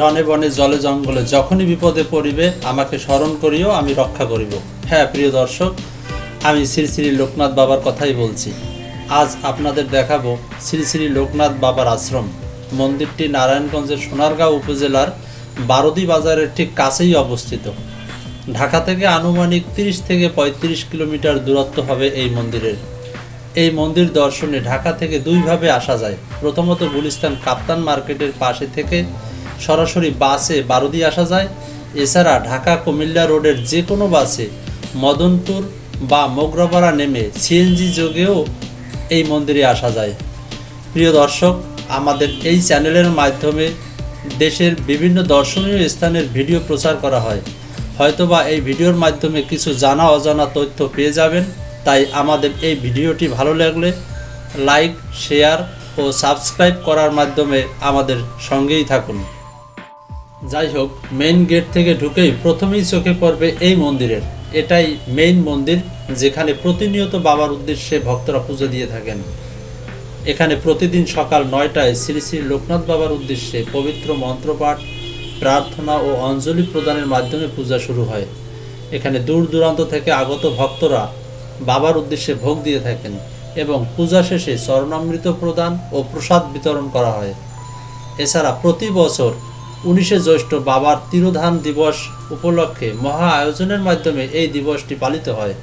রণে বনে জলে জঙ্গলে যখনই বিপদে পড়িবে আমাকে স্মরণ করিও, আমি রক্ষা করিব। হ্যাঁ প্রিয় দর্শক, আমি শ্রী শ্রী লোকনাথ বাবার কথাই বলছি। আজ আপনাদের দেখাবো শ্রী শ্রী লোকনাথ বাবার আশ্রম। মন্দিরটি নারায়ণগঞ্জের সোনারগাঁও উপজেলার বারোদি বাজারের ঠিক কাছেই অবস্থিত। ঢাকা থেকে আনুমানিক 30 থেকে 35 কিলোমিটার দূরত্ব হবে এই মন্দিরের। এই মন্দির দর্শনে ঢাকা থেকে দুইভাবে আসা যায়। প্রথমত গুলিস্তান কাপ্তান মার্কেটের পাশে থেকে সরাসরি বাসে বারোদি আসা যায়। এছাড়া ঢাকা কুমিল্লা রোডের যে কোনো বাসে মদনপুর বা মোগরাপাড়া নেমে সিএনজি যোগেও এই মন্দিরে আসা যায়। প্রিয় দর্শক, আমাদের এই চ্যানেলের মাধ্যমে দেশের বিভিন্ন দর্শনীয় স্থানের ভিডিও প্রচার করা হয়। হয়তোবা এই ভিডিওর মাধ্যমে কিছু জানা অজানা তথ্য পেয়ে যাবেন। তাই আমাদের এই ভিডিওটি ভালো লাগলে লাইক, শেয়ার ও সাবস্ক্রাইব করার মাধ্যমে আমাদের সঙ্গেই থাকুন। যাই হোক, মেইন গেট থেকে ঢুকেই প্রথমেই চোখে পড়বে এই মন্দিরের। এটাই মেইন মন্দির, যেখানে প্রতিনিয়ত বাবার উদ্দেশ্যে ভক্তরা পুজো দিয়ে থাকেন। এখানে প্রতিদিন সকাল 9টায় শ্রী শ্রী লোকনাথ বাবার উদ্দেশ্যে পবিত্র মন্ত্রপাঠ, প্রার্থনা ও অঞ্জলি প্রদানের মাধ্যমে পূজা শুরু হয়। এখানে দূর দূরান্ত থেকে আগত ভক্তরা বাবার উদ্দেশ্যে ভোগ দিয়ে থাকেন এবং পূজা শেষে চরণামৃত প্রদান ও প্রসাদ বিতরণ করা হয়। এছাড়া প্রতি বছর 19শে জ্যৈষ্ঠ বাবার তিরোধান দিবস উপলক্ষে মহা আয়োজনের মাধ্যমে এই দিবসটি পালিত হয়।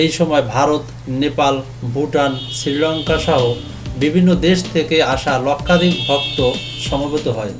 এই সময় ভারত, নেপাল, ভুটান, শ্রীলঙ্কা সহ বিভিন্ন দেশ থেকে আসা লক্ষাধিক ভক্ত সমবেত হয়।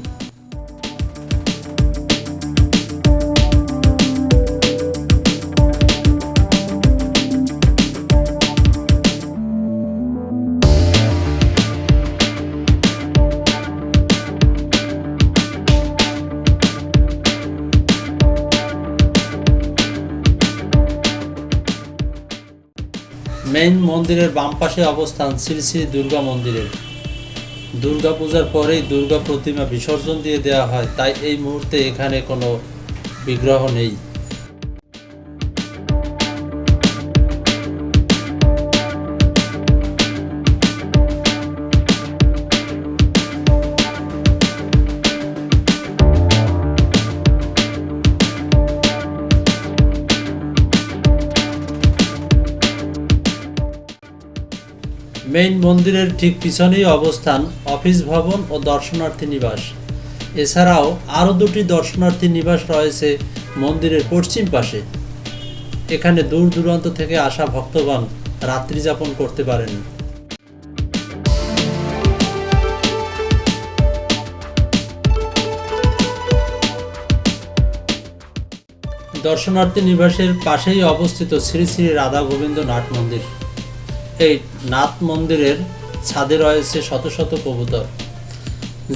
মেইন মন্দিরের বাম পাশে অবস্থান শ্রী শ্রী দুর্গা মন্দিরের। দুর্গা পূজার পরেই দুর্গা প্রতিমা বিসর্জন দিয়ে দেওয়া হয়, তাই এই মুহূর্তে এখানে কোনো বিগ্রহ নেই। মেইন মন্দিরের ঠিক পিছনেই অবস্থান অফিস ভবন ও দর্শনার্থী নিবাস। এছাড়াও আরও 2টি দর্শনার্থী নিবাস রয়েছে মন্দিরের পশ্চিম পাশে। এখানে দূর দূরান্ত থেকে আসা ভক্তগণ রাত্রি যাপন করতে পারেন। দর্শনার্থী নিবাসের পাশেই অবস্থিত শ্রী শ্রী রাধা গোবিন্দ নাট মন্দির। এই নাথ মন্দিরের ছাদে রয়েছে শত শত কবুতর,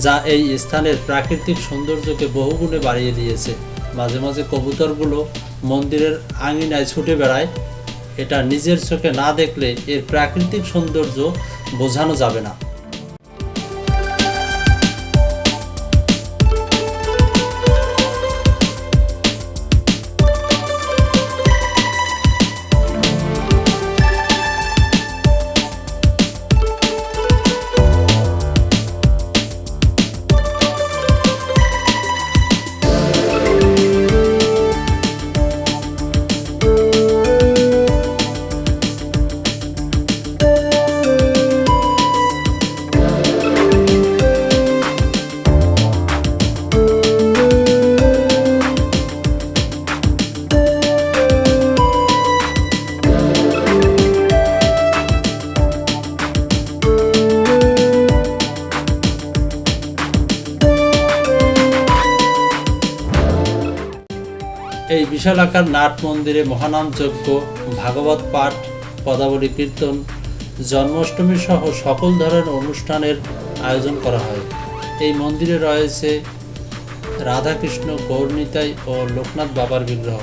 যা এই স্থানের প্রাকৃতিক সৌন্দর্যকে বহুগুণে বাড়িয়ে দিয়েছে। মাঝে মাঝে কবুতরগুলো মন্দিরের আঙিনায় ছুটে বেড়ায়। এটা নিজের চোখে না দেখলে এর প্রাকৃতিক সৌন্দর্য বোঝানো যাবে না। এই বিশালাকার নাট মন্দিরে মহানাম যজ্ঞ, ভাগবত পাঠ, পদাবলী কীর্তন, জন্মাষ্টমী সহ সকল ধরনের অনুষ্ঠানের আয়োজন করা হয়। এই মন্দিরে রয়েছে রাধাকৃষ্ণ, গৌরনিতাই ও লোকনাথ বাবার বিগ্রহ।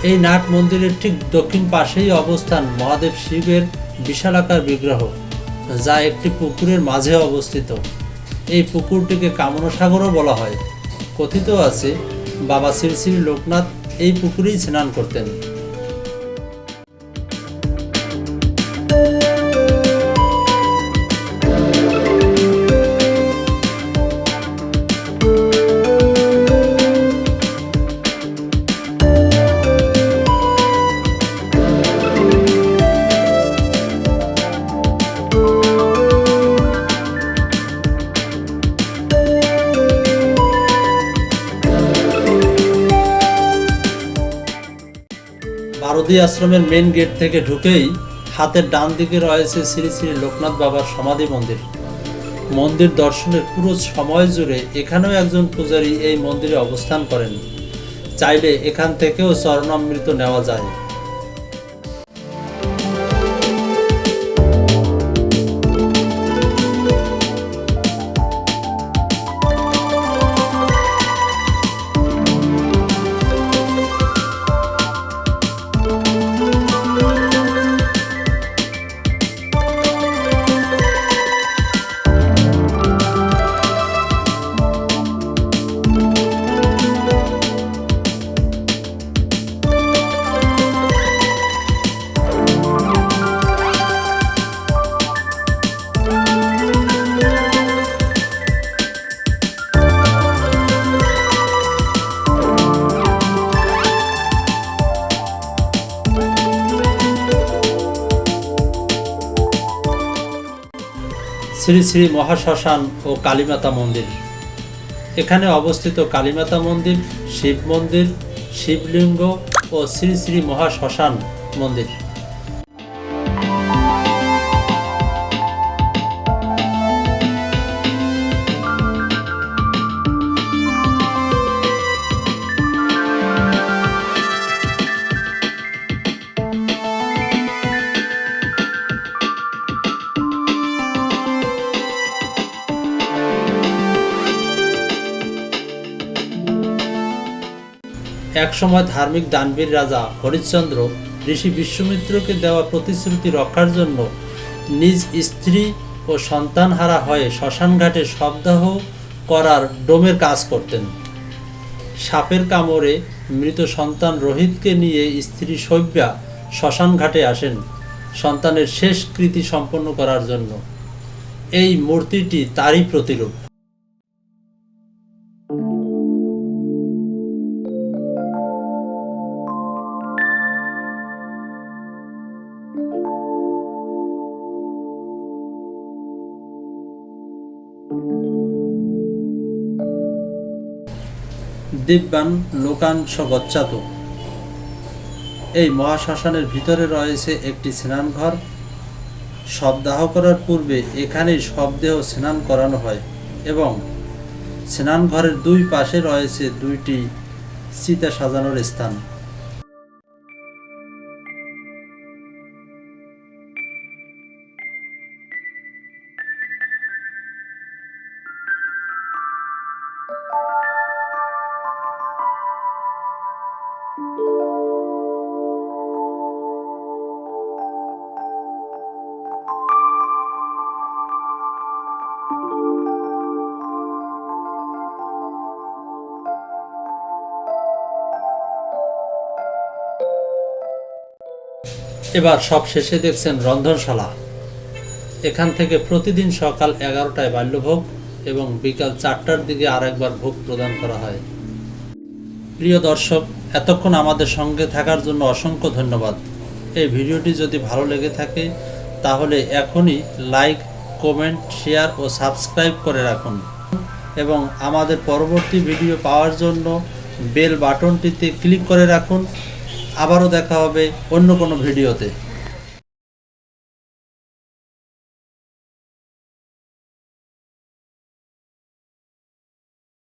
এই নাট মন্দিরের ঠিক দক্ষিণ পাশেই অবস্থান মহাদেব শিবের বিশালাকার বিগ্রহ, যা একটি পুকুরের মাঝে অবস্থিত। এই পুকুরটিকে কামনা সাগরও বলা হয়। কথিত আছে বাবা শ্রী শ্রী লোকনাথ এই পুকুরেই স্নান করতেন। বারোদি আশ্রমের মেন গেট থেকে ঢুকেই হাতের ডান দিকে রয়েছে শ্রী শ্রী লোকনাথ বাবার সমাধি মন্দির। মন্দির দর্শনের পুরো সময় জুড়ে এখানেও একজন পূজারী এই মন্দিরে অবস্থান করেন। চাইলে এখান থেকেও চরণামৃত নেওয়া যায়। শ্রী শ্রী মহাশ্মশান ও কালীমাতা মন্দির। এখানে অবস্থিত কালীমাতা মন্দির, শিব মন্দির, শিবলিঙ্গ ও শ্রী শ্রী মহাশ্মশান মন্দির। একসময় ধার্মিক দানবীর রাজা হরিশ্চন্দ্র ঋষি বিশ্বামিত্রকে দেওয়া প্রতিশ্রুতি রক্ষার জন্য নিজ স্ত্রী ও সন্তানহারা হয়ে শ্মশানঘাটে শবদাহ করার ডোমের কাজ করতেন। সাপের কামড়ে মৃত সন্তান রোহিতকে নিয়ে স্ত্রী শৈব্যা শ্মশানঘাটে আসেন সন্তানের শেষ কৃতি সম্পন্ন করার জন্য। এই মূর্তিটি তারই প্রতিরূপ। দিব্যান লোকাংশ গচ্ছাত। এই মহাশ্মশানের ভিতরে রয়েছে একটি স্নানঘর। শবদাহ করার পূর্বে এখানেই শবদেহ স্নান করানো হয় এবং স্নানঘরের দুই পাশে রয়েছে দুইটি চিতা সাজানোর স্থান। এবার সব শেষে দেখছেন রন্ধনশালা। এখান থেকে প্রতিদিন সকাল 11টায় বাল্যভোগ এবং বিকাল 4টার দিকে আরেকবার ভোগ প্রদান করা হয়। প্রিয় দর্শক, এতক্ষণ আমাদের সঙ্গে থাকার জন্য অসংখ্য ধন্যবাদ। এই ভিডিওটি যদি ভালো লেগে থাকে তাহলে এখনই লাইক, কমেন্ট, শেয়ার ও সাবস্ক্রাইব করে রাখুন এবং আমাদের পরবর্তী ভিডিও পাওয়ার জন্য বেল বাটনটিতে ক্লিক করে রাখুন। আবারও দেখা হবে অন্য কোনো ভিডিওতে।